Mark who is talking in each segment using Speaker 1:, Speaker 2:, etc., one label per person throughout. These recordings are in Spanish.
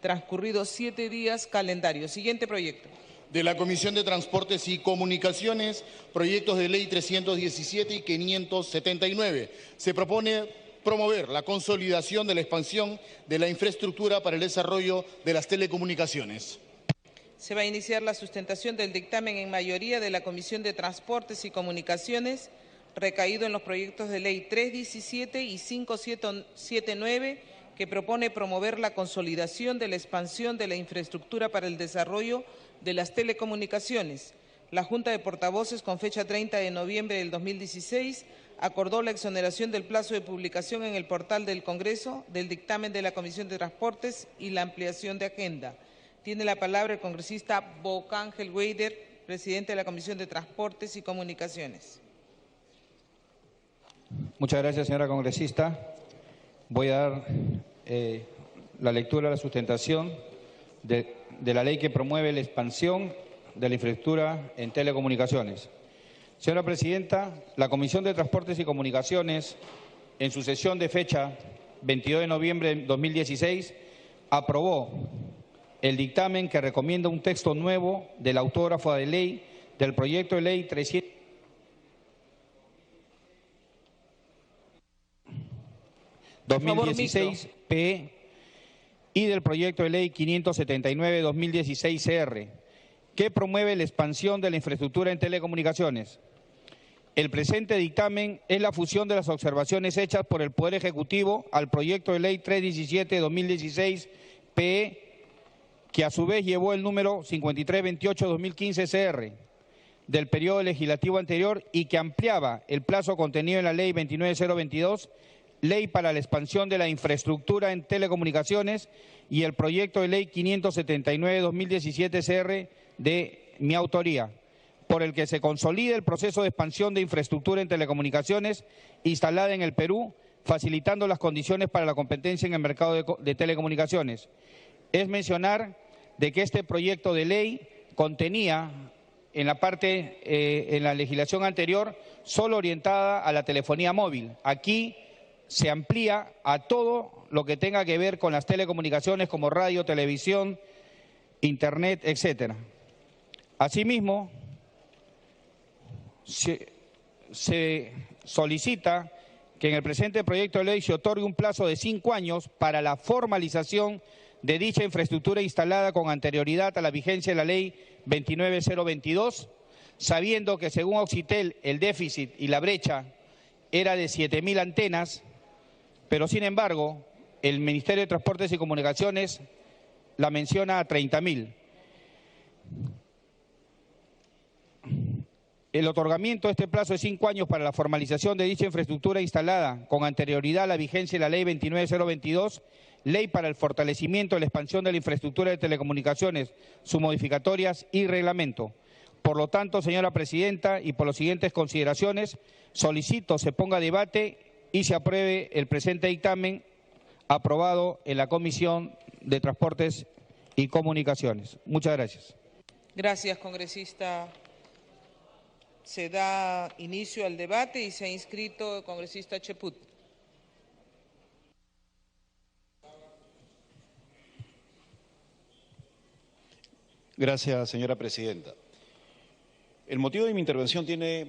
Speaker 1: transcurridos 7 días calendario. Siguiente proyecto.
Speaker 2: De la Comisión de Transportes y Comunicaciones, proyectos de ley 317 y 579. Se propone promover la consolidación de la expansión de la infraestructura para el desarrollo de las telecomunicaciones.
Speaker 1: Se va a iniciar la sustentación del dictamen en mayoría de la Comisión de Transportes y Comunicaciones, recaído en los proyectos de ley 317 y 579, que propone promover la consolidación de la expansión de la infraestructura para el desarrollo de las telecomunicaciones. La Junta de Portavoces, con fecha 30 de noviembre del 2016, acordó la exoneración del plazo de publicación en el portal del Congreso del dictamen de la Comisión de Transportes y la ampliación de agenda. Tiene la palabra el congresista Bocángel Weider, presidente de la Comisión de Transportes y Comunicaciones.
Speaker 3: Muchas gracias, señora congresista. Voy a dar la lectura a la sustentación de la ley que promueve la expansión de la infraestructura en telecomunicaciones. Señora presidenta, la Comisión de Transportes y Comunicaciones, en su sesión de fecha 22 de noviembre de 2016, aprobó el dictamen que recomienda un texto nuevo del autógrafo de ley del proyecto de ley 2016-P y del proyecto de ley 579-2016-CR, que promueve la expansión de la infraestructura en telecomunicaciones. El presente dictamen es la fusión de las observaciones hechas por el Poder Ejecutivo al proyecto de ley 317-2016-PE, que a su vez llevó el número 5328-2015-CR del periodo legislativo anterior y que ampliaba el plazo contenido en la ley 29022, Ley para la expansión de la infraestructura en telecomunicaciones, y el proyecto de ley 579-2017-CR de mi autoría, por el que se consolida el proceso de expansión de infraestructura en telecomunicaciones instalada en el Perú, facilitando las condiciones para la competencia en el mercado de telecomunicaciones. Es mencionar de que este proyecto de ley contenía en la parte, en la legislación anterior, solo orientada a la telefonía móvil. Aquí se amplía a todo lo que tenga que ver con las telecomunicaciones como radio, televisión, internet, etcétera. Asimismo, se solicita que en el presente proyecto de ley se otorgue un plazo de 5 años para la formalización de dicha infraestructura instalada con anterioridad a la vigencia de la ley 29022, sabiendo que según Auxitel el déficit y la brecha era de 7.000 antenas, pero sin embargo el Ministerio de Transportes y Comunicaciones la menciona a 30.000. El otorgamiento de este plazo de 5 años para la formalización de dicha infraestructura instalada con anterioridad a la vigencia de la ley 29022, Ley para el fortalecimiento y la expansión de la infraestructura de telecomunicaciones, sus modificatorias y reglamento. Por lo tanto, señora presidenta, y por las siguientes consideraciones, solicito se ponga a debate y se apruebe el presente dictamen aprobado en la Comisión de Transportes y Comunicaciones. Muchas gracias.
Speaker 1: Gracias, congresista. Se da inicio al debate y se ha inscrito el congresista Cheput.
Speaker 4: Gracias, señora presidenta. El motivo de mi intervención tiene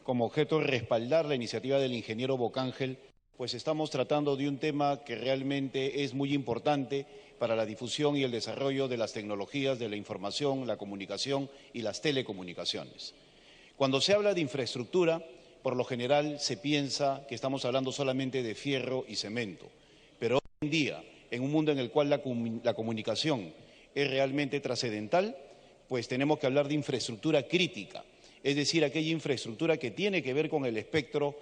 Speaker 4: como objeto respaldar la iniciativa del ingeniero Bocángel, pues estamos tratando de un tema que realmente es muy importante para la difusión y el desarrollo de las tecnologías de la información, la comunicación y las telecomunicaciones. Cuando se habla de infraestructura, por lo general se piensa que estamos hablando solamente de fierro y cemento, pero hoy en día, en un mundo en el cual la comunicación es realmente trascendental, pues tenemos que hablar de infraestructura crítica, es decir, aquella infraestructura que tiene que ver con el espectro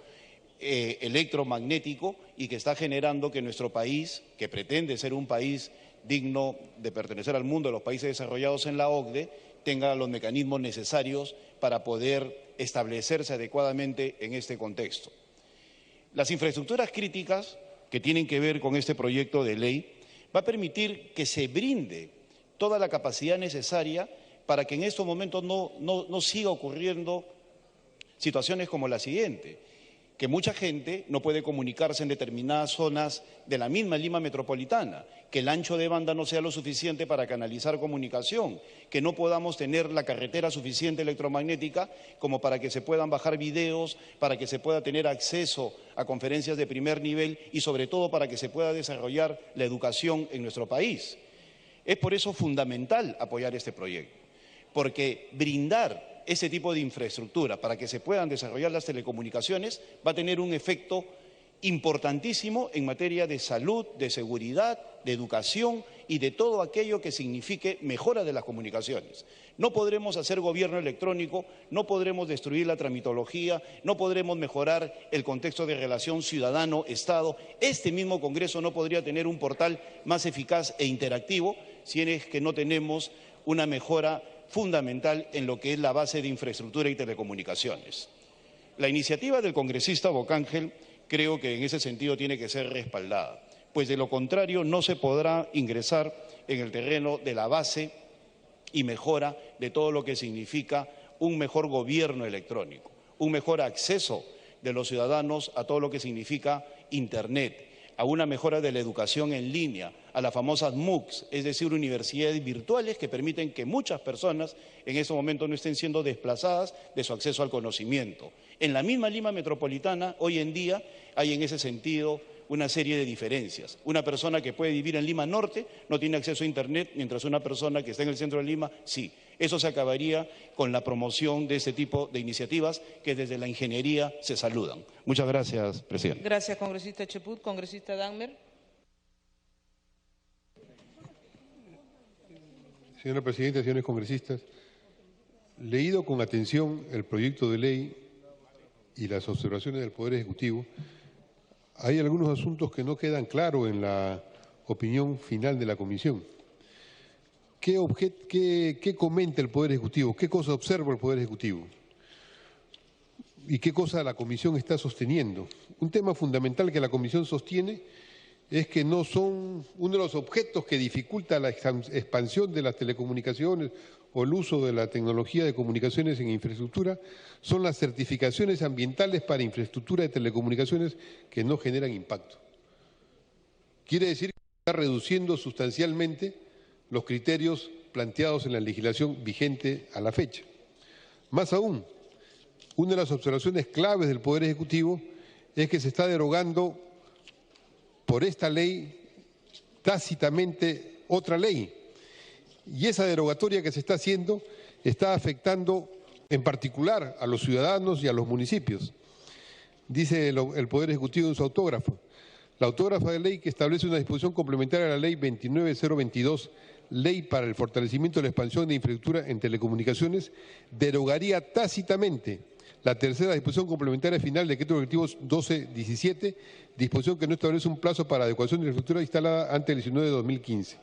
Speaker 4: electromagnético y que está generando que nuestro país, que pretende ser un país digno de pertenecer al mundo de los países desarrollados en la OCDE, tenga los mecanismos necesarios para poder establecerse adecuadamente en este contexto. Las infraestructuras críticas que tienen que ver con este proyecto de ley va a permitir que se brinde toda la capacidad necesaria para que en estos momentos no siga ocurriendo situaciones como la siguiente, que mucha gente no puede comunicarse en determinadas zonas de la misma Lima metropolitana, que el ancho de banda no sea lo suficiente para canalizar comunicación, que no podamos tener la carretera suficiente electromagnética como para que se puedan bajar videos, para que se pueda tener acceso a conferencias de primer nivel y sobre todo para que se pueda desarrollar la educación en nuestro país. Es por eso fundamental apoyar este proyecto, porque brindar ese tipo de infraestructura para que se puedan desarrollar las telecomunicaciones va a tener un efecto importantísimo en materia de salud, de seguridad, de educación y de todo aquello que signifique mejora de las comunicaciones. No podremos hacer gobierno electrónico, no podremos destruir la tramitología, no podremos mejorar el contexto de relación ciudadano-Estado. Este mismo Congreso no podría tener un portal más eficaz e interactivo si es que no tenemos una mejora fundamental en lo que es la base de infraestructura y telecomunicaciones. La iniciativa del congresista Bocángel creo que en ese sentido tiene que ser respaldada, pues de lo contrario no se podrá ingresar en el terreno de la base y mejora de todo lo que significa un mejor gobierno electrónico, un mejor acceso de los ciudadanos a todo lo que significa Internet, a una mejora de la educación en línea, a las famosas MOOCs, es decir, universidades virtuales que permiten que muchas personas en este momento no estén siendo desplazadas de su acceso al conocimiento. En la misma Lima metropolitana, hoy en día, hay en ese sentido una serie de diferencias. Una persona que puede vivir en Lima Norte no tiene acceso a Internet, mientras una persona que está en el centro de Lima, sí. Eso se acabaría con la promoción de este tipo de iniciativas que desde la ingeniería se saludan. Muchas gracias, presidente.
Speaker 1: Gracias, congresista Cheput. Congresista Dagmer.
Speaker 5: Señora Presidenta, señores congresistas, leído con atención el proyecto de ley y las observaciones del Poder Ejecutivo, hay algunos asuntos que no quedan claros en la opinión final de la Comisión. ¿Qué comenta el Poder Ejecutivo? ¿Qué cosa observa el Poder Ejecutivo? ¿Y qué cosa la Comisión está sosteniendo? Un tema fundamental que la Comisión sostiene es que no son uno de los objetos que dificulta la expansión de las telecomunicaciones o el uso de la tecnología de comunicaciones en infraestructura, son las certificaciones ambientales para infraestructura de telecomunicaciones que no generan impacto. Quiere decir que está reduciendo sustancialmente los criterios planteados en la legislación vigente a la fecha. Más aún, una de las observaciones claves del Poder Ejecutivo es que se está derogando por esta ley tácitamente otra ley. Y esa derogatoria que se está haciendo está afectando en particular a los ciudadanos y a los municipios. Dice el Poder Ejecutivo en su autógrafo. La autógrafa de ley que establece una disposición complementaria a la Ley 29022, Ley para el fortalecimiento de la expansión de infraestructura en telecomunicaciones, derogaría tácitamente la tercera disposición complementaria final del Decreto Ejecutivo 1217, disposición que no establece un plazo para adecuación de infraestructura instalada antes del 19 de 2015.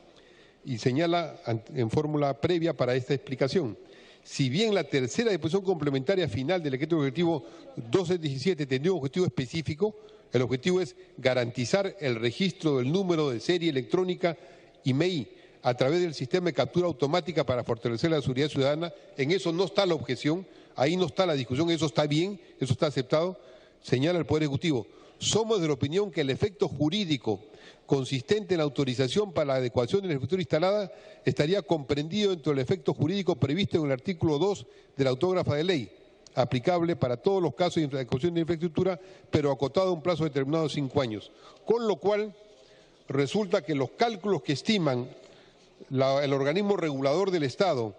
Speaker 5: Y señala en fórmula previa para esta explicación. Si bien la tercera disposición complementaria final del Decreto Ejecutivo 1217 tendría un objetivo específico, el objetivo es garantizar el registro del número de serie electrónica IMEI a través del sistema de captura automática para fortalecer la seguridad ciudadana. En eso no está la objeción, ahí no está la discusión, eso está bien, eso está aceptado, señala el Poder Ejecutivo. Somos de la opinión que el efecto jurídico consistente en la autorización para la adecuación de la infraestructura instalada estaría comprendido dentro del efecto jurídico previsto en el artículo 2 de la autógrafa de ley, aplicable para todos los casos de adecuación de infraestructura, pero acotado a un plazo determinado de 5 años. Con lo cual, resulta que los cálculos que estiman el organismo regulador del Estado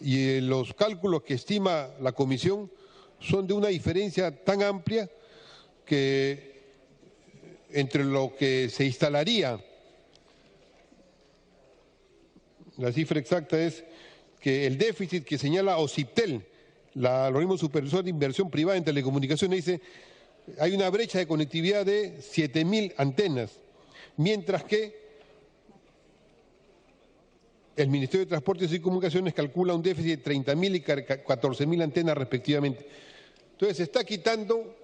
Speaker 5: y los cálculos que estima la Comisión son de una diferencia tan amplia que entre lo que se instalaría, la cifra exacta es que el déficit que señala OCIPTEL, el organismo supervisor de inversión privada en telecomunicaciones, dice hay una brecha de conectividad de 7.000 antenas, mientras que el Ministerio de Transportes y Comunicaciones calcula un déficit de 30.000 y 14.000 antenas respectivamente. Entonces se está quitando,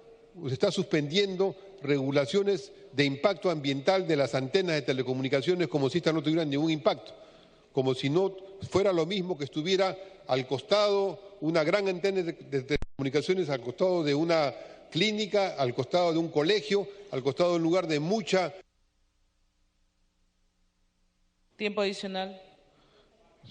Speaker 5: se está suspendiendo regulaciones de impacto ambiental de las antenas de telecomunicaciones como si estas no tuvieran ningún impacto, como si no fuera lo mismo que estuviera al costado una gran antena de telecomunicaciones al costado de una clínica, al costado de un colegio, al costado de un lugar de mucha...
Speaker 1: Tiempo adicional.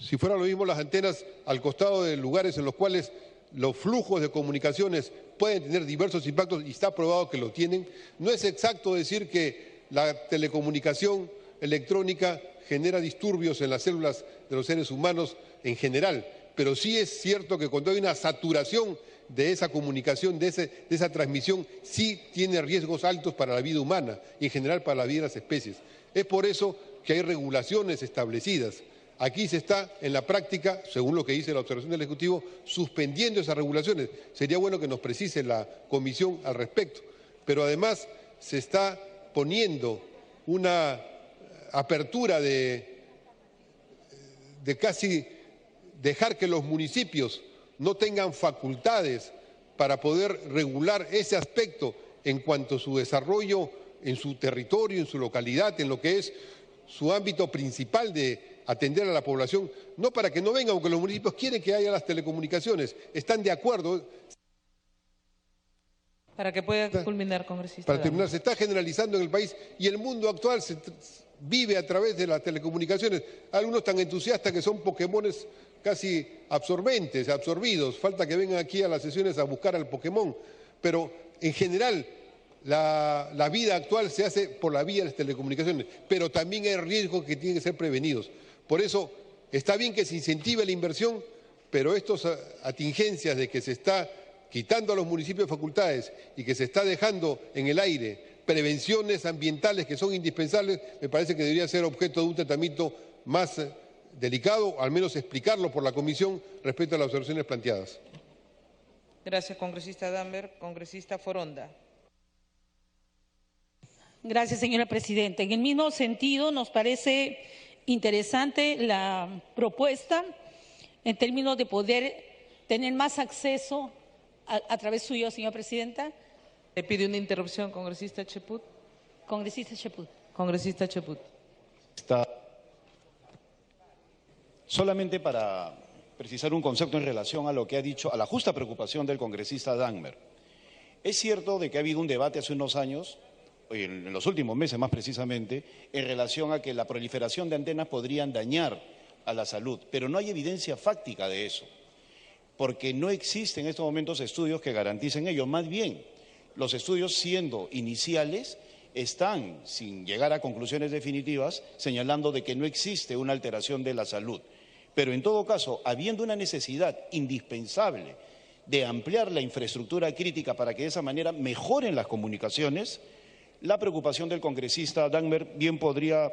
Speaker 5: Si fuera lo mismo las antenas al costado de lugares en los cuales los flujos de comunicaciones pueden tener diversos impactos y está probado que lo tienen, no es exacto decir que la telecomunicación electrónica genera disturbios en las células de los seres humanos en general, pero sí es cierto que cuando hay una saturación de esa comunicación, de esa transmisión, sí tiene riesgos altos para la vida humana y en general para la vida de las especies. Es por eso que hay regulaciones establecidas. Aquí se está, en la práctica, según lo que dice la observación del Ejecutivo, suspendiendo esas regulaciones. Sería bueno que nos precise la Comisión al respecto. Pero además se está poniendo una apertura de casi dejar que los municipios no tengan facultades para poder regular ese aspecto en cuanto a su desarrollo en su territorio, en su localidad, en lo que es su ámbito principal de atender a la población, no para que no vengan, aunque los municipios quieren que haya las telecomunicaciones, están de acuerdo.
Speaker 1: Para que pueda culminar, congresista.
Speaker 5: Para terminar, se está generalizando en el país y el mundo actual se vive a través de las telecomunicaciones. Algunos tan entusiastas que son Pokémones casi absorbentes, absorbidos. Falta que vengan aquí a las sesiones a buscar al Pokémon. Pero en general la vida actual se hace por la vía de las telecomunicaciones, pero también hay riesgos que tienen que ser prevenidos. Por eso está bien que se incentive la inversión, pero estas atingencias de que se está quitando a los municipios facultades y que se está dejando en el aire prevenciones ambientales que son indispensables, me parece que debería ser objeto de un tratamiento más delicado, al menos explicarlo por la Comisión respecto a las observaciones planteadas.
Speaker 1: Gracias, congresista Damber. Congresista Foronda.
Speaker 6: Gracias, señora presidenta. En el mismo sentido, nos parece interesante la propuesta en términos de poder tener más acceso a través suyo, señora presidenta.
Speaker 1: Le pide una interrupción, congresista Cheput.
Speaker 6: Congresista Cheput.
Speaker 1: Congresista Cheput.
Speaker 4: Solamente para precisar un concepto en relación a lo que ha dicho, a la justa preocupación del congresista Damber. Es cierto de que ha habido un debate hace unos años, en los últimos meses más precisamente, en relación a que la proliferación de antenas podrían dañar a la salud, pero no hay evidencia fáctica de eso, porque no existen en estos momentos estudios que garanticen ello. Más bien, los estudios, siendo iniciales, están, sin llegar a conclusiones definitivas, señalando de que no existe una alteración de la salud. Pero en todo caso, habiendo una necesidad indispensable de ampliar la infraestructura crítica para que de esa manera mejoren las comunicaciones, la preocupación del congresista Damber bien podría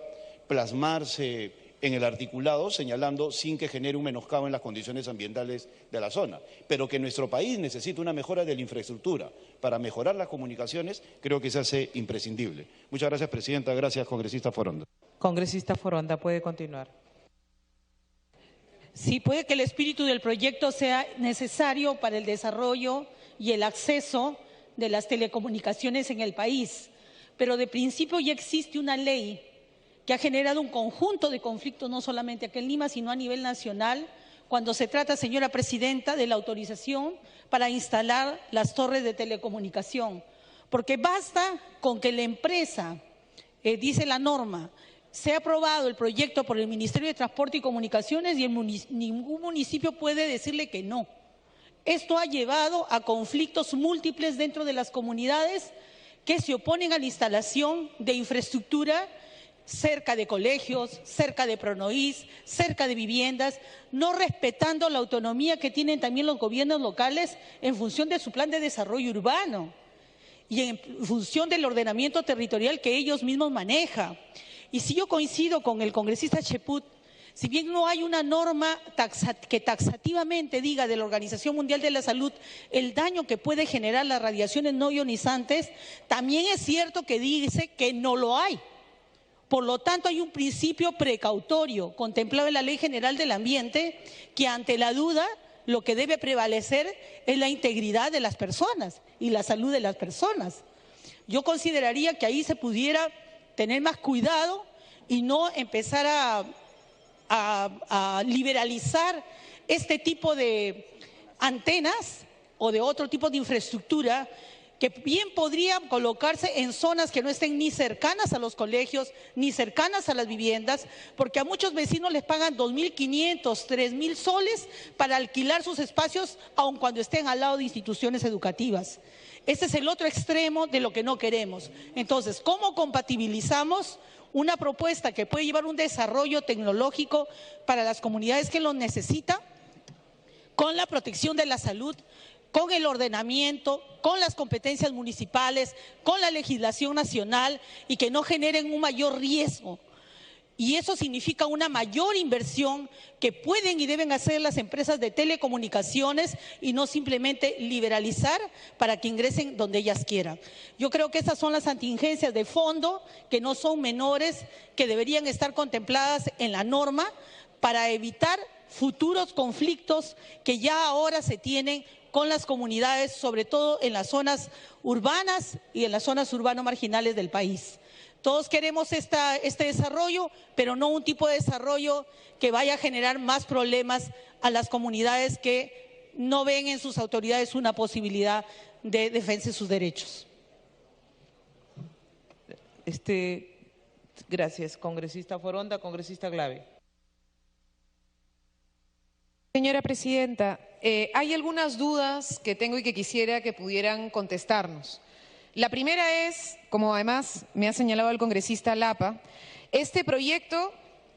Speaker 4: plasmarse en el articulado, señalando sin que genere un menoscabo en las condiciones ambientales de la zona. Pero que nuestro país necesita una mejora de la infraestructura para mejorar las comunicaciones, creo que se hace imprescindible. Muchas gracias, presidenta. Gracias, congresista Foronda.
Speaker 1: Congresista Foronda, puede continuar.
Speaker 6: Sí, puede que el espíritu del proyecto sea necesario para el desarrollo y el acceso de las telecomunicaciones en el país, pero de principio ya existe una ley que ha generado un conjunto de conflictos, no solamente aquí en Lima, sino a nivel nacional, cuando se trata, señora presidenta, de la autorización para instalar las torres de telecomunicación. Porque basta con que la empresa, dice la norma, sea aprobado el proyecto por el Ministerio de Transporte y Comunicaciones y ningún municipio puede decirle que no. Esto ha llevado a conflictos múltiples dentro de las comunidades que se oponen a la instalación de infraestructura cerca de colegios, cerca de Pronoís, cerca de viviendas, no respetando la autonomía que tienen también los gobiernos locales en función de su plan de desarrollo urbano y en función del ordenamiento territorial que ellos mismos manejan. Y si yo coincido con el congresista Cheput, si bien no hay una norma que taxativamente diga de la Organización Mundial de la Salud el daño que puede generar las radiaciones no ionizantes, también es cierto que dice que no lo hay. Por lo tanto, hay un principio precautorio contemplado en la Ley General del Ambiente que ante la duda lo que debe prevalecer es la integridad de las personas y la salud de las personas. Yo consideraría que ahí se pudiera tener más cuidado y no empezar a liberalizar este tipo de antenas o de otro tipo de infraestructura que bien podrían colocarse en zonas que no estén ni cercanas a los colegios, ni cercanas a las viviendas, porque a muchos vecinos les pagan 2.500, 3.000 soles para alquilar sus espacios, aun cuando estén al lado de instituciones educativas. Este es el otro extremo de lo que no queremos. Entonces, ¿cómo compatibilizamos una propuesta que puede llevar un desarrollo tecnológico para las comunidades que lo necesitan con la protección de la salud, con el ordenamiento, con las competencias municipales, con la legislación nacional y que no generen un mayor riesgo? Y eso significa una mayor inversión que pueden y deben hacer las empresas de telecomunicaciones y no simplemente liberalizar para que ingresen donde ellas quieran. Yo creo que esas son las contingencias de fondo, que no son menores, que deberían estar contempladas en la norma para evitar futuros conflictos que ya ahora se tienen con las comunidades, sobre todo en las zonas urbanas y en las zonas urbano-marginales del país. Todos queremos este desarrollo, pero no un tipo de desarrollo que vaya a generar más problemas a las comunidades que no ven en sus autoridades una posibilidad de defensa de sus derechos.
Speaker 1: Gracias, congresista Foronda. Congresista Glave.
Speaker 7: Señora presidenta, hay algunas dudas que tengo y que quisiera que pudieran contestarnos. La primera es, como además me ha señalado el congresista Lapa, este proyecto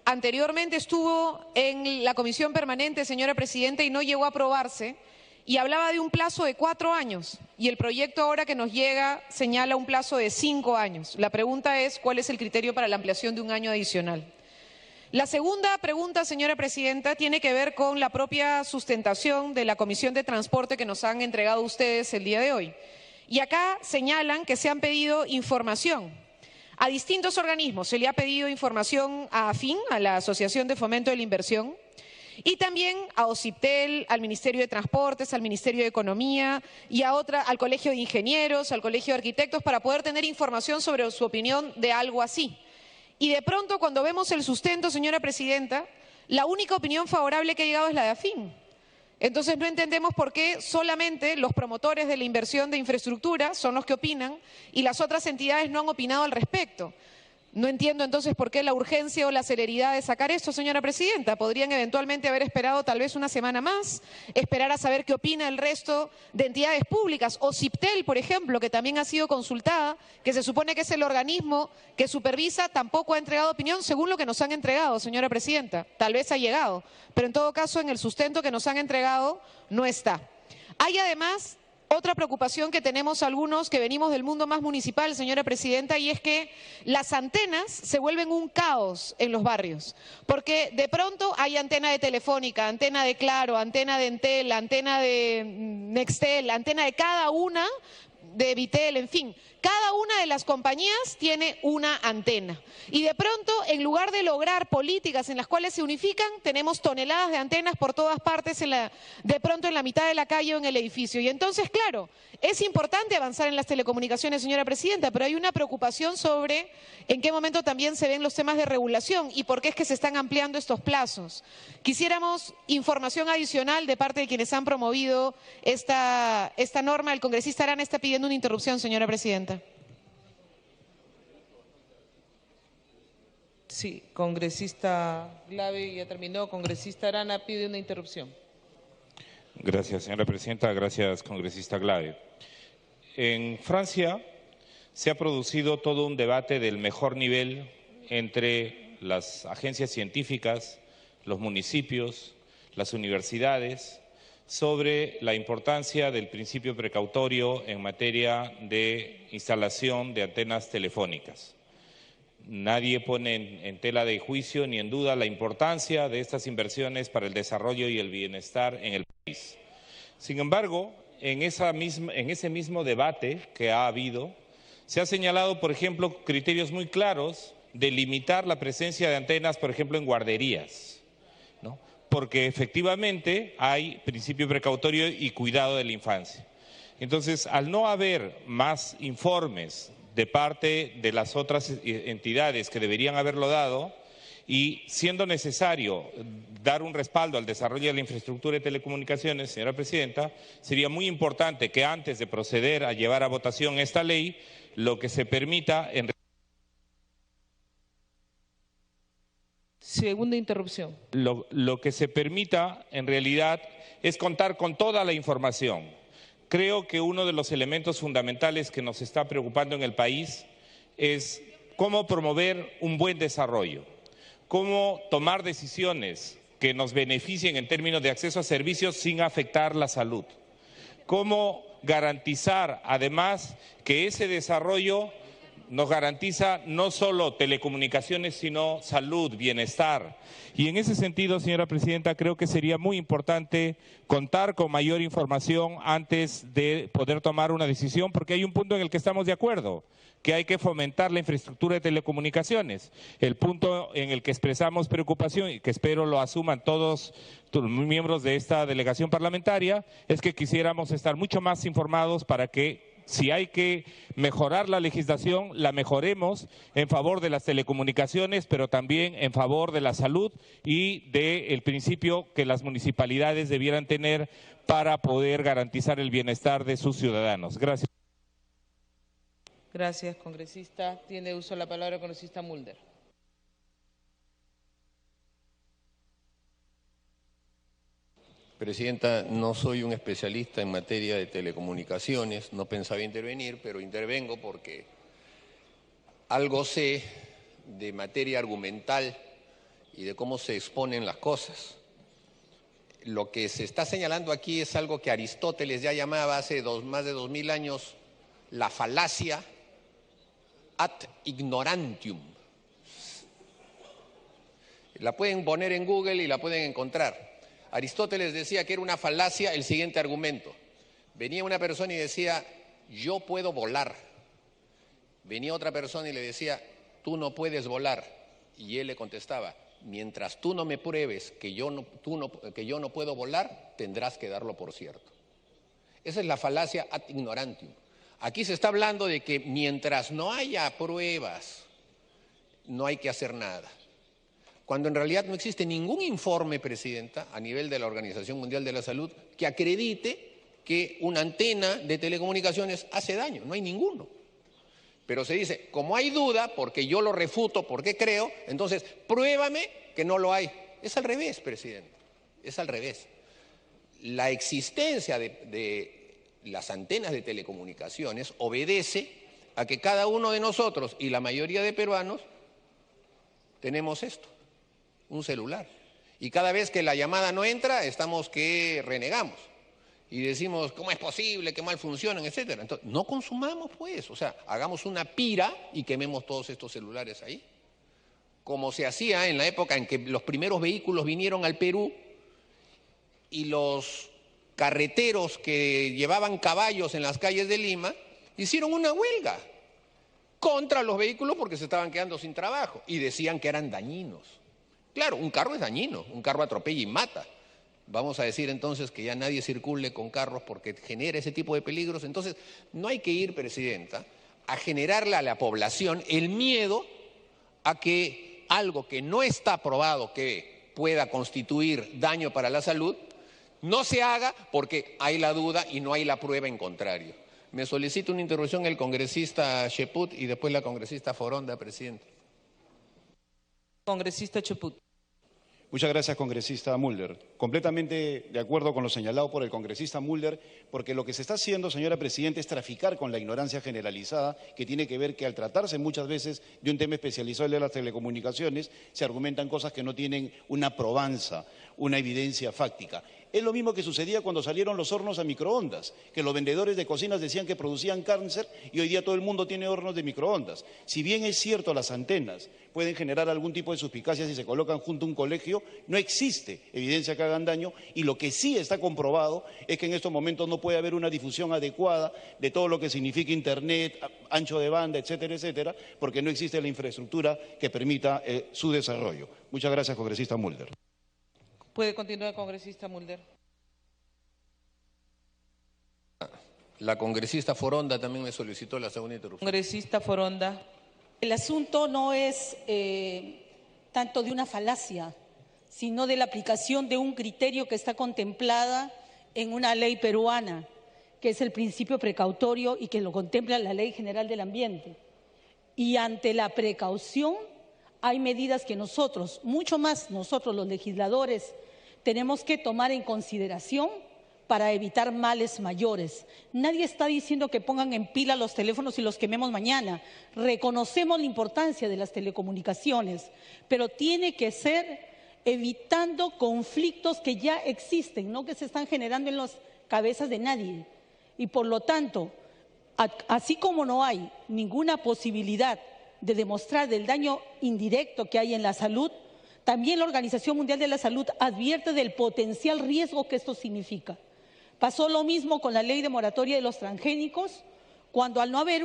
Speaker 7: anteriormente estuvo en la comisión permanente, señora presidenta, y no llegó a aprobarse, y hablaba de un plazo de 4 años, y el proyecto ahora que nos llega señala un plazo de 5 años. La pregunta es, ¿cuál es el criterio para la ampliación de un año adicional? La segunda pregunta, señora presidenta, tiene que ver con la propia sustentación de la Comisión de Transporte que nos han entregado ustedes el día de hoy. Y acá señalan que se han pedido información a distintos organismos. Se le ha pedido información a AFIN, a la Asociación de Fomento de la Inversión, y también a OCIPTEL, al Ministerio de Transportes, al Ministerio de Economía y al Colegio de Ingenieros, al Colegio de Arquitectos, para poder tener información sobre su opinión de algo así. Y de pronto, cuando vemos el sustento, señora presidenta, la única opinión favorable que ha llegado es la de AFIN. Entonces no entendemos por qué solamente los promotores de la inversión de infraestructura son los que opinan y las otras entidades no han opinado al respecto. No entiendo entonces por qué la urgencia o la celeridad de sacar esto, señora presidenta. Podrían eventualmente haber esperado tal vez una semana más, esperar a saber qué opina el resto de entidades públicas. O CIPTEL, por ejemplo, que también ha sido consultada, que se supone que es el organismo que supervisa, tampoco ha entregado opinión según lo que nos han entregado, señora presidenta. Tal vez ha llegado, pero en todo caso en el sustento que nos han entregado no está. Hay además otra preocupación que tenemos algunos que venimos del mundo más municipal, señora presidenta, y es que las antenas se vuelven un caos en los barrios, porque de pronto hay antena de Telefónica, antena de Claro, antena de Entel, antena de Nextel, antena de cada una, de Vitel, en fin. Cada una de las compañías tiene una antena. Y de pronto, en lugar de lograr políticas en las cuales se unifican, tenemos toneladas de antenas por todas partes, de pronto en la mitad de la calle o en el edificio. Y entonces, claro, es importante avanzar en las telecomunicaciones, señora presidenta, pero hay una preocupación sobre en qué momento también se ven los temas de regulación y por qué es que se están ampliando estos plazos. Quisiéramos información adicional de parte de quienes han promovido esta norma. El congresista Arana está pidiendo una interrupción, señora presidenta.
Speaker 1: Sí, congresista Glave ya terminó. Congresista Arana pide una interrupción.
Speaker 8: Gracias, señora presidenta. Gracias, congresista Glave. En Francia se ha producido todo un debate del mejor nivel entre las agencias científicas, los municipios, las universidades, sobre la importancia del principio precautorio en materia de instalación de antenas telefónicas. Nadie pone en tela de juicio ni en duda la importancia de estas inversiones para el desarrollo y el bienestar en el país. Sin embargo, en ese mismo debate que ha habido, se ha señalado, por ejemplo, criterios muy claros de limitar la presencia de antenas, por ejemplo, en guarderías, ¿no? Porque efectivamente hay principio precautorio y cuidado de la infancia. Entonces, al no haber más informes de parte de las otras entidades que deberían haberlo dado, Y siendo necesario dar un respaldo al desarrollo de la infraestructura de telecomunicaciones, señora presidenta, sería muy importante que antes de proceder a llevar a votación esta ley, lo que se permita en...
Speaker 1: Segunda interrupción.
Speaker 8: Lo que se permita en realidad es contar con toda la información. Creo que uno de los elementos fundamentales que nos está preocupando en el país es cómo promover un buen desarrollo, cómo tomar decisiones que nos beneficien en términos de acceso a servicios sin afectar la salud, cómo garantizar además que ese desarrollo nos garantiza no solo telecomunicaciones, sino salud, bienestar. Y en ese sentido, señora presidenta, creo que sería muy importante contar con mayor información antes de poder tomar una decisión, porque hay un punto en el que estamos de acuerdo, que hay que fomentar la infraestructura de telecomunicaciones. El punto en el que expresamos preocupación y que espero lo asuman todos los miembros de esta delegación parlamentaria es que quisiéramos estar mucho más informados para que, si hay que mejorar la legislación, la mejoremos en favor de las telecomunicaciones, pero también en favor de la salud y del principio que las municipalidades debieran tener para poder garantizar el bienestar de sus ciudadanos. Gracias.
Speaker 1: Gracias, congresista. Tiene uso de la palabra el congresista Mulder.
Speaker 9: Presidenta, no soy un especialista en materia de telecomunicaciones, no pensaba intervenir, pero intervengo porque algo sé de materia argumental y de cómo se exponen las cosas. Lo que se está señalando aquí es algo que Aristóteles ya llamaba hace más de 2000 años la falacia ad ignorantium. La pueden poner en Google y la pueden encontrar. Aristóteles decía que era una falacia el siguiente argumento. Venía una persona y decía, yo puedo volar. Venía otra persona y le decía, tú no puedes volar. Y él le contestaba, mientras tú no me pruebes que yo no puedo volar, tendrás que darlo por cierto. Esa es la falacia ad ignorantium. Aquí se está hablando de que mientras no haya pruebas, no hay que hacer nada. Cuando en realidad no existe ningún informe, Presidenta, a nivel de la Organización Mundial de la Salud, que acredite que una antena de telecomunicaciones hace daño. No hay ninguno. Pero se dice, como hay duda, porque yo lo refuto, porque creo, entonces pruébame que no lo hay. Es al revés, Presidenta, es al revés. La existencia de las antenas de telecomunicaciones obedece a que cada uno de nosotros y la mayoría de peruanos tenemos esto, un celular. Y cada vez que la llamada no entra, estamos que renegamos. Y decimos, ¿cómo es posible que mal funcionen, etcétera? Entonces, no consumamos, pues. O sea, hagamos una pira y quememos todos estos celulares ahí. Como se hacía en la época en que los primeros vehículos vinieron al Perú y los carreteros que llevaban caballos en las calles de Lima hicieron una huelga contra los vehículos porque se estaban quedando sin trabajo y decían que eran dañinos. Claro, un carro es dañino, un carro atropella y mata. Vamos a decir entonces que ya nadie circule con carros porque genera ese tipo de peligros. Entonces, no hay que ir, Presidenta, a generarle a la población el miedo a que algo que no está probado que pueda constituir daño para la salud, no se haga porque hay la duda y no hay la prueba en contrario. Me solicita una intervención el congresista Cheput y después la congresista Foronda, Presidente.
Speaker 1: Congresista Cheput.
Speaker 4: Muchas gracias, congresista Mulder. Completamente de acuerdo con lo señalado por el congresista Mulder, porque lo que se está haciendo, señora Presidenta, es traficar con la ignorancia generalizada, que tiene que ver que al tratarse muchas veces de un tema especializado de las telecomunicaciones, se argumentan cosas que no tienen una probanza, una evidencia fáctica. Es lo mismo que sucedía cuando salieron los hornos a microondas, que los vendedores de cocinas decían que producían cáncer y hoy día todo el mundo tiene hornos de microondas. Si bien es cierto las antenas pueden generar algún tipo de suspicacia si se colocan junto a un colegio, no existe evidencia que hagan daño y lo que sí está comprobado es que en estos momentos no puede haber una difusión adecuada de todo lo que significa Internet, ancho de banda, etcétera, etcétera, porque no existe la infraestructura que permita su desarrollo. Muchas gracias, congresista Mulder.
Speaker 1: Puede continuar, congresista Mulder.
Speaker 9: La congresista Foronda también me solicitó la segunda interrupción.
Speaker 1: Congresista Foronda.
Speaker 6: El asunto no es tanto de una falacia, sino de la aplicación de un criterio que está contemplada en una ley peruana, que es el principio precautorio y que lo contempla la Ley General del Ambiente. Y ante la precaución hay medidas que nosotros, mucho más nosotros los legisladores, tenemos que tomar en consideración para evitar males mayores. Nadie está diciendo que pongan en pila los teléfonos y los quememos mañana. Reconocemos la importancia de las telecomunicaciones, pero tiene que ser evitando conflictos que ya existen, no que se están generando en las cabezas de nadie. Y por lo tanto, así como no hay ninguna posibilidad de demostrar el daño indirecto que hay en la salud, también la Organización Mundial de la Salud advierte del potencial riesgo que esto significa. Pasó lo mismo con la ley de moratoria de los transgénicos, cuando al no haber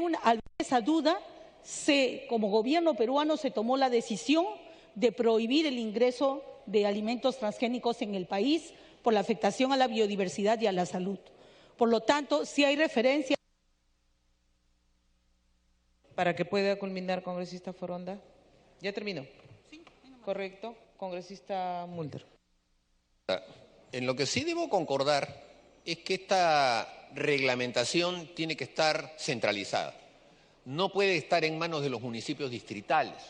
Speaker 6: esa duda, como gobierno peruano se tomó la decisión de prohibir el ingreso de alimentos transgénicos en el país por la afectación a la biodiversidad y a la salud. Por lo tanto, sí hay referencia.
Speaker 1: Para que pueda culminar, congresista Foronda. Ya terminó.
Speaker 6: Sí.
Speaker 1: Correcto. Congresista Mulder.
Speaker 9: En lo que sí debo concordar es que esta reglamentación tiene que estar centralizada. No puede estar en manos de los municipios distritales.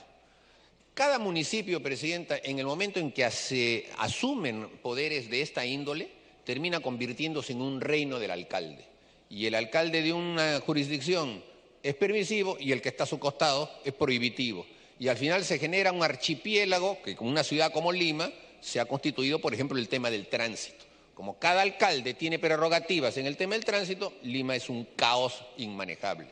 Speaker 9: Cada municipio, Presidenta, en el momento en que se asumen poderes de esta índole, termina convirtiéndose en un reino del alcalde. Y el alcalde de una jurisdicción es permisivo y el que está a su costado es prohibitivo. Y al final se genera un archipiélago que con una ciudad como Lima se ha constituido, por ejemplo, el tema del tránsito. Como cada alcalde tiene prerrogativas en el tema del tránsito, Lima es un caos inmanejable.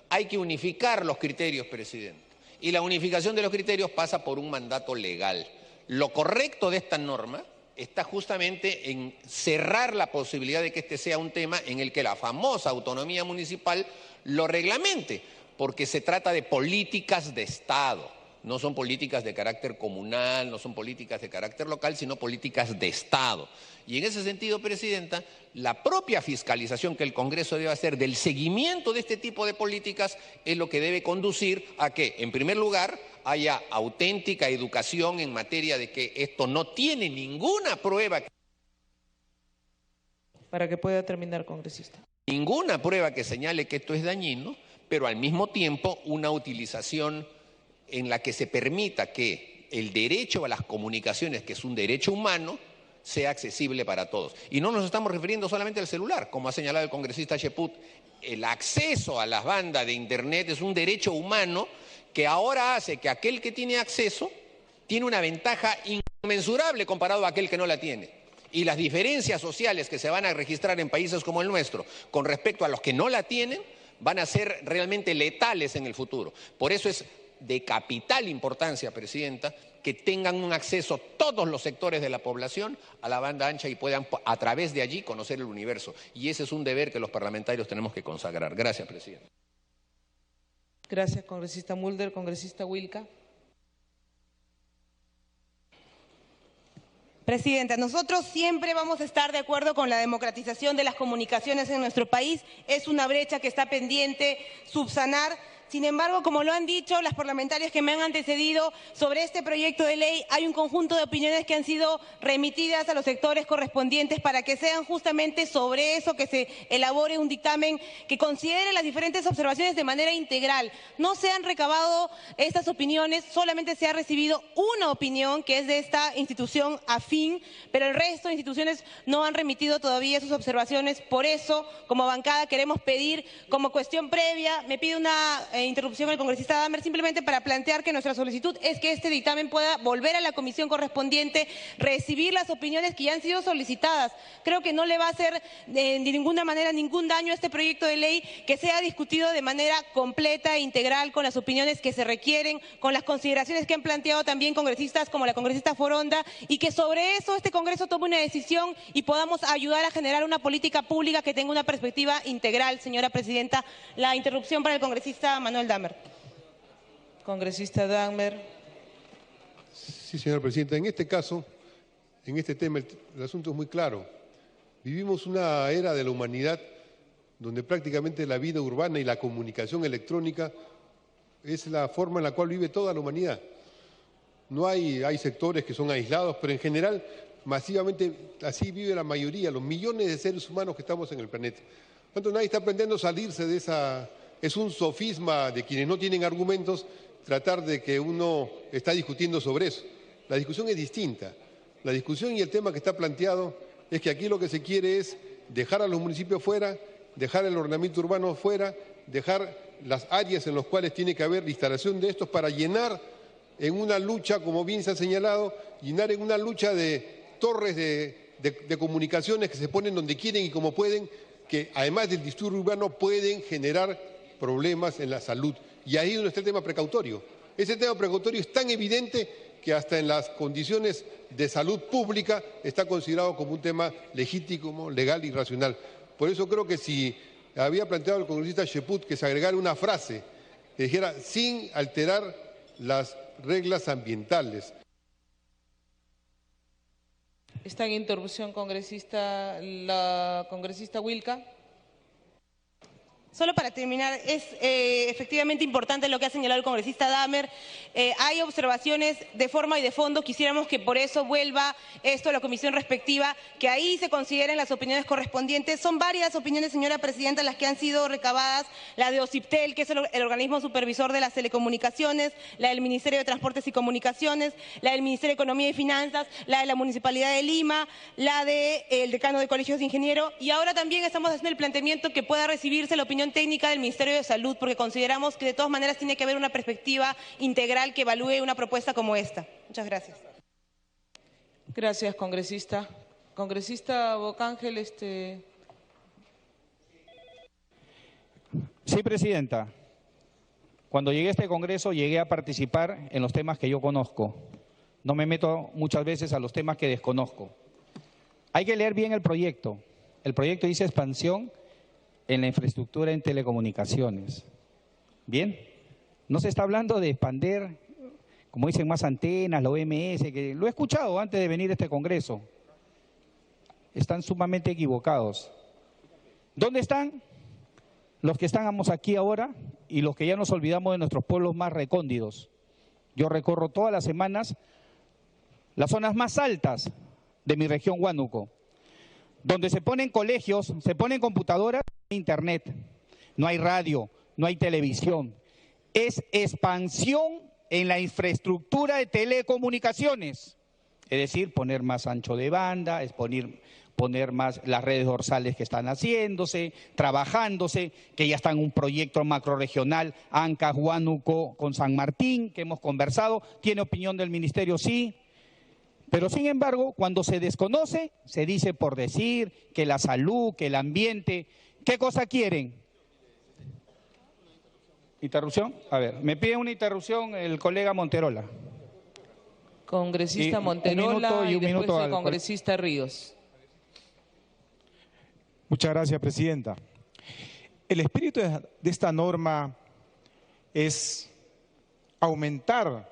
Speaker 9: Hay que unificar los criterios, Presidente. Y la unificación de los criterios pasa por un mandato legal. Lo correcto de esta norma está justamente en cerrar la posibilidad de que este sea un tema en el que la famosa autonomía municipal lo reglamente, porque se trata de políticas de Estado, no son políticas de carácter comunal, no son políticas de carácter local, sino políticas de Estado. Y en ese sentido, Presidenta, la propia fiscalización que el Congreso debe hacer del seguimiento de este tipo de políticas es lo que debe conducir a que, en primer lugar, haya auténtica educación en materia de que esto no tiene ninguna prueba.
Speaker 1: Para que pueda terminar, congresista.
Speaker 9: Ninguna prueba que señale que esto es dañino, pero al mismo tiempo una utilización en la que se permita que el derecho a las comunicaciones, que es un derecho humano, sea accesible para todos. Y no nos estamos refiriendo solamente al celular, como ha señalado el congresista Cheput. El acceso a las bandas de Internet es un derecho humano que ahora hace que aquel que tiene acceso tiene una ventaja inconmensurable comparado a aquel que no la tiene. Y las diferencias sociales que se van a registrar en países como el nuestro con respecto a los que no la tienen van a ser realmente letales en el futuro. Por eso es de capital importancia, Presidenta, que tengan un acceso todos los sectores de la población a la banda ancha y puedan a través de allí conocer el universo. Y ese es un deber que los parlamentarios tenemos que consagrar. Gracias, Presidenta.
Speaker 1: Gracias, congresista Mulder. Congresista Wilca.
Speaker 10: Presidenta, nosotros siempre vamos a estar de acuerdo con la democratización de las comunicaciones en nuestro país. Es una brecha que está pendiente subsanar. Sin embargo, como lo han dicho las parlamentarias que me han antecedido sobre este proyecto de ley, hay un conjunto de opiniones que han sido remitidas a los sectores correspondientes para que sean justamente sobre eso que se elabore un dictamen que considere las diferentes observaciones de manera integral. No se han recabado estas opiniones, solamente se ha recibido una opinión que es de esta institución afín, pero el resto de instituciones no han remitido todavía sus observaciones. Por eso, como bancada, queremos pedir como cuestión previa, me pide una interrupción el congresista Dahmer, simplemente para plantear que nuestra solicitud es que este dictamen pueda volver a la comisión correspondiente, recibir las opiniones que ya han sido solicitadas. Creo que no le va a hacer de ninguna manera ningún daño a este proyecto de ley, que sea discutido de manera completa e integral con las opiniones que se requieren, con las consideraciones que han planteado también congresistas como la congresista Foronda, y que sobre eso este Congreso tome una decisión y podamos ayudar a generar una política pública que tenga una perspectiva integral. Señora Presidenta, la interrupción para el congresista Manuel Dahmer.
Speaker 1: Congresista Dahmer.
Speaker 5: Sí, señora Presidenta. En este caso, en este tema, el asunto es muy claro. Vivimos una era de la humanidad donde prácticamente la vida urbana y la comunicación electrónica es la forma en la cual vive toda la humanidad. No hay sectores que son aislados, pero en general, masivamente, así vive la mayoría, los millones de seres humanos que estamos en el planeta. Entonces nadie está aprendiendo a salirse de esa... Es un sofisma de quienes no tienen argumentos tratar de que uno está discutiendo sobre eso. La discusión es distinta. La discusión y el tema que está planteado es que aquí lo que se quiere es dejar a los municipios fuera, dejar el ordenamiento urbano fuera, dejar las áreas en las cuales tiene que haber instalación de estos para llenar en una lucha, como bien se ha señalado, llenar en una lucha de torres de comunicaciones que se ponen donde quieren y como pueden, que además del disturbio urbano pueden generar problemas en la salud. Y ahí es donde está el tema precautorio. Ese tema precautorio es tan evidente que hasta en las condiciones de salud pública está considerado como un tema legítimo, legal y racional. Por eso creo que si había planteado el congresista Cheput que se agregara una frase que dijera sin alterar las reglas ambientales.
Speaker 1: Está en interrupción, congresista, la congresista Wilca.
Speaker 10: Solo para terminar, es efectivamente importante lo que ha señalado el congresista Damer. Hay observaciones de forma y de fondo. Quisiéramos que por eso vuelva esto a la comisión respectiva, que ahí se consideren las opiniones correspondientes. Son varias opiniones, señora presidenta, las que han sido recabadas. La de OCIPTEL, que es el organismo supervisor de las telecomunicaciones, la del Ministerio de Transportes y Comunicaciones, la del Ministerio de Economía y Finanzas, la de la Municipalidad de Lima, la del decano de colegios de ingenieros. Y ahora también estamos haciendo el planteamiento que pueda recibirse la opinión técnica del Ministerio de Salud, porque consideramos que de todas maneras tiene que haber una perspectiva integral que evalúe una propuesta como esta. Muchas gracias.
Speaker 1: Gracias, congresista. Congresista Bocángel,
Speaker 3: Sí, presidenta. Cuando llegué a este Congreso llegué a participar en los temas que yo conozco. No me meto muchas veces a los temas que desconozco. Hay que leer bien el proyecto. El proyecto dice expansión en la infraestructura en telecomunicaciones. Bien, no se está hablando de expandir, como dicen, más antenas, la OMS, que lo he escuchado antes de venir a este Congreso. Están sumamente equivocados. ¿Dónde están los que estamos aquí ahora y los que ya nos olvidamos de nuestros pueblos más recónditos? Yo recorro todas las semanas las zonas más altas de mi región Huánuco, donde se ponen colegios, se ponen computadoras, internet, no hay radio, no hay televisión. Es expansión en la infraestructura de telecomunicaciones, es decir, poner más ancho de banda, es poner más las redes dorsales que están haciéndose, trabajándose, que ya está en un proyecto macrorregional, Ancash, Huánuco con San Martín, que hemos conversado. ¿Tiene opinión del ministerio? Sí. Pero sin embargo, cuando se desconoce, se dice por decir que la salud, que el ambiente. ¿Qué cosa quieren? ¿Interrupción? A ver, me pide una interrupción el colega Monterola.
Speaker 1: Congresista Monterola y después el congresista Ríos.
Speaker 11: Muchas gracias, presidenta. El espíritu de esta norma es aumentar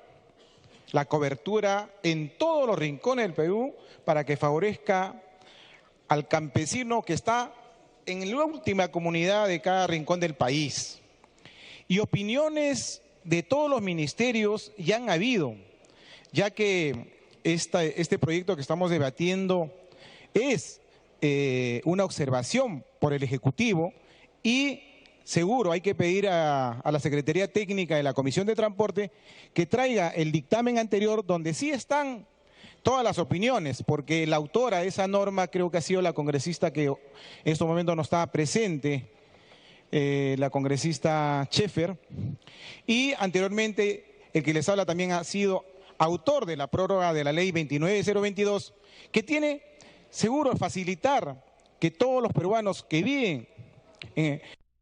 Speaker 11: la cobertura en todos los rincones del Perú para que favorezca al campesino que está en la última comunidad de cada rincón del país. Y opiniones de todos los ministerios ya han habido, ya que este proyecto que estamos debatiendo es una observación por el Ejecutivo y seguro hay que pedir a la Secretaría Técnica de la Comisión de Transporte que traiga el dictamen anterior donde sí están todas las opiniones, porque la autora de esa norma creo que ha sido la congresista que en estos momentos no está presente, la congresista Schaeffer, y anteriormente el que les habla también ha sido autor de la prórroga de la ley 29022, que tiene seguro facilitar que todos los peruanos que viven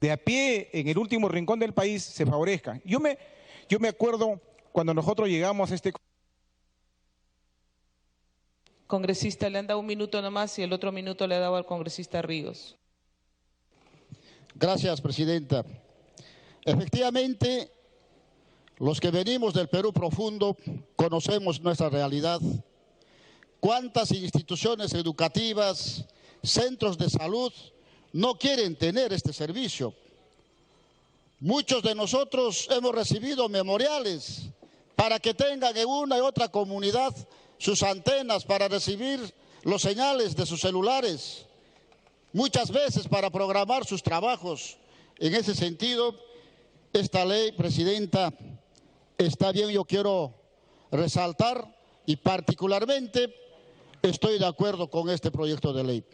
Speaker 11: de a pie en el último rincón del país se favorezcan. Yo me acuerdo cuando nosotros llegamos a este...
Speaker 1: Congresista, le han dado un minuto nomás y el otro minuto le ha dado al congresista Ríos.
Speaker 12: Gracias, presidenta. Efectivamente, los que venimos del Perú profundo conocemos nuestra realidad. ¿Cuántas instituciones educativas, centros de salud no quieren tener este servicio? Muchos de nosotros hemos recibido memoriales para que tengan en una y otra comunidad sus antenas para recibir los señales de sus celulares, muchas veces para programar sus trabajos. En ese sentido, esta ley, Presidenta, está bien. Yo quiero resaltar y particularmente estoy de acuerdo con este proyecto de ley.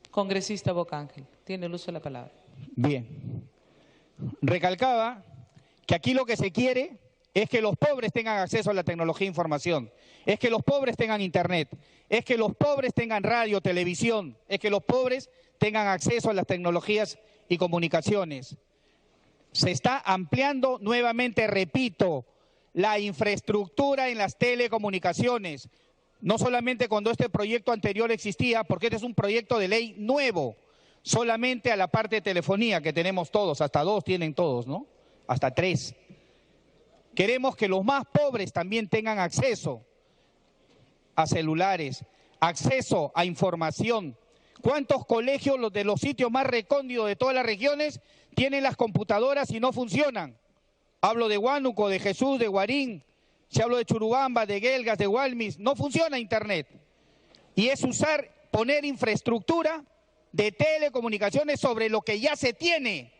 Speaker 1: Congresista Bocángel, tiene el uso de la palabra.
Speaker 3: Bien. Recalcaba que aquí lo que se quiere es que los pobres tengan acceso a la tecnología de información, es que los pobres tengan internet, es que los pobres tengan radio, televisión, es que los pobres tengan acceso a las tecnologías y comunicaciones. Se está ampliando nuevamente, repito, la infraestructura en las telecomunicaciones, no solamente cuando este proyecto anterior existía, porque este es un proyecto de ley nuevo, solamente a la parte de telefonía que tenemos todos, hasta 2 tienen todos, ¿no? Hasta 3. Queremos que los más pobres también tengan acceso a celulares, acceso a información. ¿Cuántos colegios de los sitios más recónditos de todas las regiones tienen las computadoras y no funcionan? Hablo de Huánuco, de Jesús, de Guarín, si hablo de Churubamba, de Guelgas, de Gualmis, no funciona internet. Y es poner infraestructura de telecomunicaciones sobre lo que ya se tiene.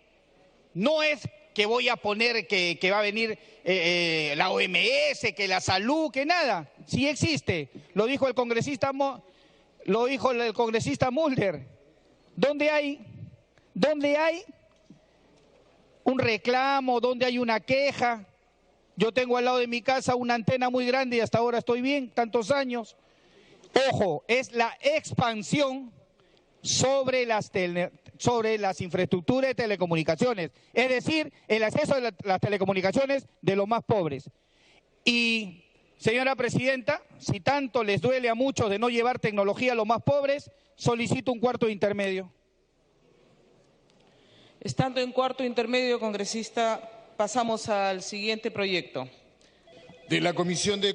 Speaker 3: No es que voy a poner que va a venir la OMS, que la salud, que nada. Sí existe. Lo dijo el congresista Mulder. ¿Dónde hay un reclamo? ¿Dónde hay una queja? Yo tengo al lado de mi casa una antena muy grande y hasta ahora estoy bien, tantos años. Ojo, es la expansión sobre las infraestructuras de telecomunicaciones, es decir, el acceso a las telecomunicaciones de los más pobres. Y, señora Presidenta, si tanto les duele a muchos de no llevar tecnología a los más pobres, solicito un cuarto de intermedio.
Speaker 1: Estando en cuarto intermedio, congresista, pasamos al siguiente proyecto.
Speaker 2: De la Comisión de